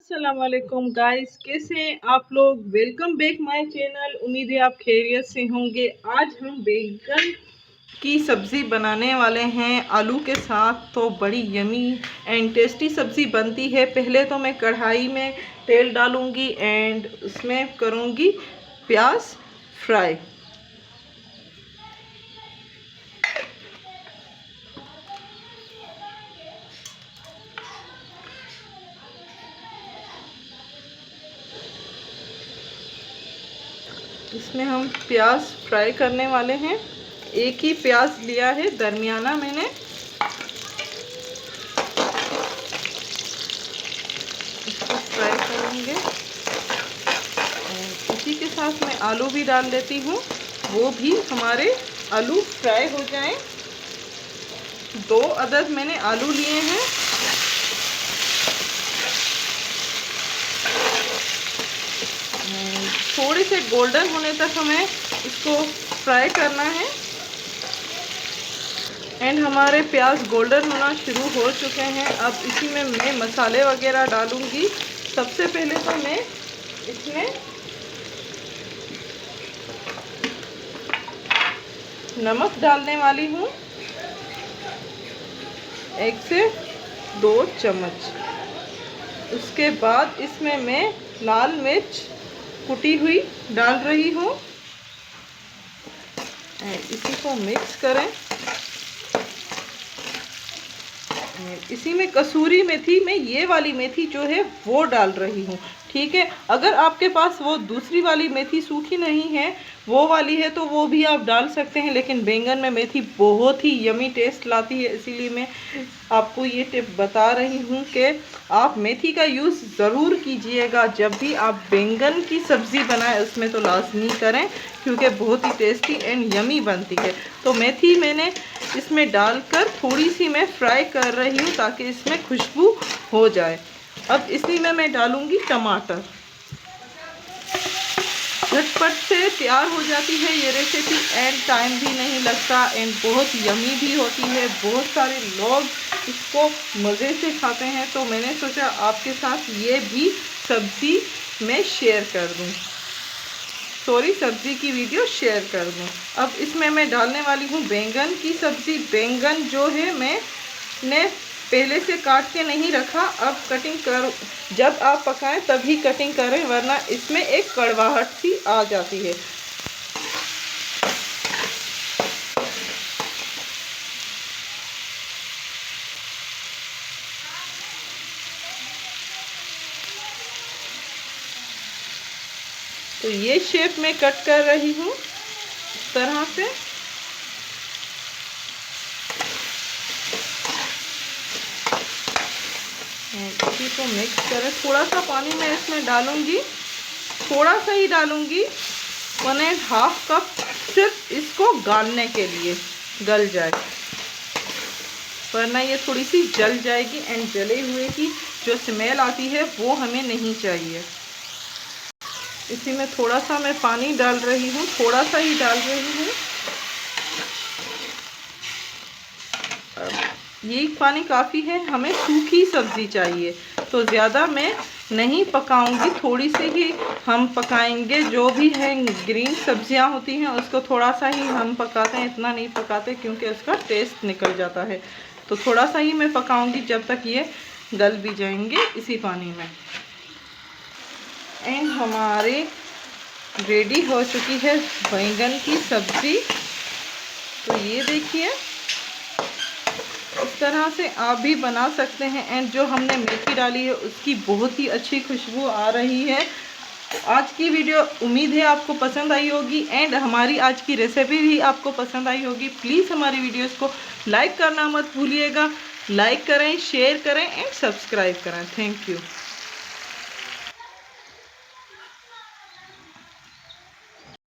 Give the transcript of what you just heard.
अस्सलाम वालेकुम गाइस, कैसे हैं आप लोग। Welcome back my channel. उम्मीद है आप खैरियत से होंगे। आज हम बैंगन की सब्ज़ी बनाने वाले हैं आलू के साथ। तो बड़ी यमी एंड टेस्टी सब्ज़ी बनती है। पहले तो मैं कढ़ाई में तेल डालूंगी एंड उसमें करूंगी प्याज फ्राई। इसमें हम प्याज फ्राई करने वाले हैं। एक ही प्याज लिया है दरमियाना मैंने। इसको फ्राई करेंगे। इसी के साथ मैं आलू भी डाल देती हूँ, वो भी हमारे आलू फ्राई हो जाएं। 2 अदद मैंने आलू लिए हैं। थोड़े से गोल्डन होने तक हमें इसको फ्राई करना है। एंड हमारे प्याज गोल्डन होना शुरू हो चुके हैं। अब इसी में मैं मसाले वगैरह डालूंगी। सबसे पहले तो मैं इसमें नमक डालने वाली हूँ, 1 से 2 चम्मच। उसके बाद इसमें मैं लाल मिर्च कुटी हुई डाल रही हूँ। इसी को मिक्स करें। इसी में कसूरी मेथी, मैं ये वाली मेथी जो है वो डाल रही हूँ, ठीक है। अगर आपके पास वो दूसरी वाली मेथी सूखी नहीं है, वो वाली है, तो वो भी आप डाल सकते हैं। लेकिन बैंगन में मेथी बहुत ही यमी टेस्ट लाती है, इसीलिए मैं आपको ये टिप बता रही हूँ कि आप मेथी का यूज़ ज़रूर कीजिएगा जब भी आप बैंगन की सब्ज़ी बनाएं। उसमें तो लाजमी करें, क्योंकि बहुत ही टेस्टी एंड यमी बनती है। तो मेथी मैंने इसमें डालकर थोड़ी सी मैं फ्राई कर रही हूँ ताकि इसमें खुशबू हो जाए। अब इसी में मैं डालूँगी टमाटर। झटपट से तैयार हो जाती है ये रेसिपी एंड टाइम भी नहीं लगता एंड बहुत यमी भी होती है। बहुत सारे लोग इसको मज़े से खाते हैं, तो मैंने सोचा आपके साथ ये भी सब्ज़ी मैं शेयर कर दूं। सब्ज़ी की वीडियो शेयर कर दूं। अब इसमें मैं डालने वाली हूँ बैंगन की सब्ज़ी। बैंगन जो है मैंने पहले से काट के नहीं रखा। अब कटिंग कर, जब आप पकाएं तभी कटिंग करें, वरना इसमें एक कड़वाहट सी आ जाती है। तो ये शेप में कट कर रही हूँ इस तरह से। इसी को मिक्स करें। थोड़ा सा पानी मैं इसमें डालूंगी, थोड़ा सा ही डालूंगी, 1.5 कप, सिर्फ इसको गालने के लिए, गल जाए, वरना ये थोड़ी सी जल जाएगी एंड जले हुए की जो स्मेल आती है वो हमें नहीं चाहिए। इसी में थोड़ा सा मैं पानी डाल रही हूँ, थोड़ा सा ही डाल रही हूँ। ये पानी काफ़ी है, हमें सूखी सब्ज़ी चाहिए, तो ज़्यादा मैं नहीं पकाऊंगी, थोड़ी सी ही हम पकाएंगे। जो भी है ग्रीन सब्जियां होती हैं उसको थोड़ा सा ही हम पकाते हैं, इतना नहीं पकाते क्योंकि उसका टेस्ट निकल जाता है। तो थोड़ा सा ही मैं पकाऊंगी जब तक ये गल भी जाएंगे इसी पानी में। एंड हमारे रेडी हो चुकी है बैंगन की सब्ज़ी। तो ये देखिए, इस तरह से आप भी बना सकते हैं। एंड जो हमने मेथी डाली है उसकी बहुत ही अच्छी खुशबू आ रही है। आज की वीडियो उम्मीद है आपको पसंद आई होगी एंड हमारी आज की रेसिपी भी आपको पसंद आई होगी। प्लीज़ हमारी वीडियोस को लाइक करना मत भूलिएगा। लाइक करें, शेयर करें एंड सब्सक्राइब करें। Thank you.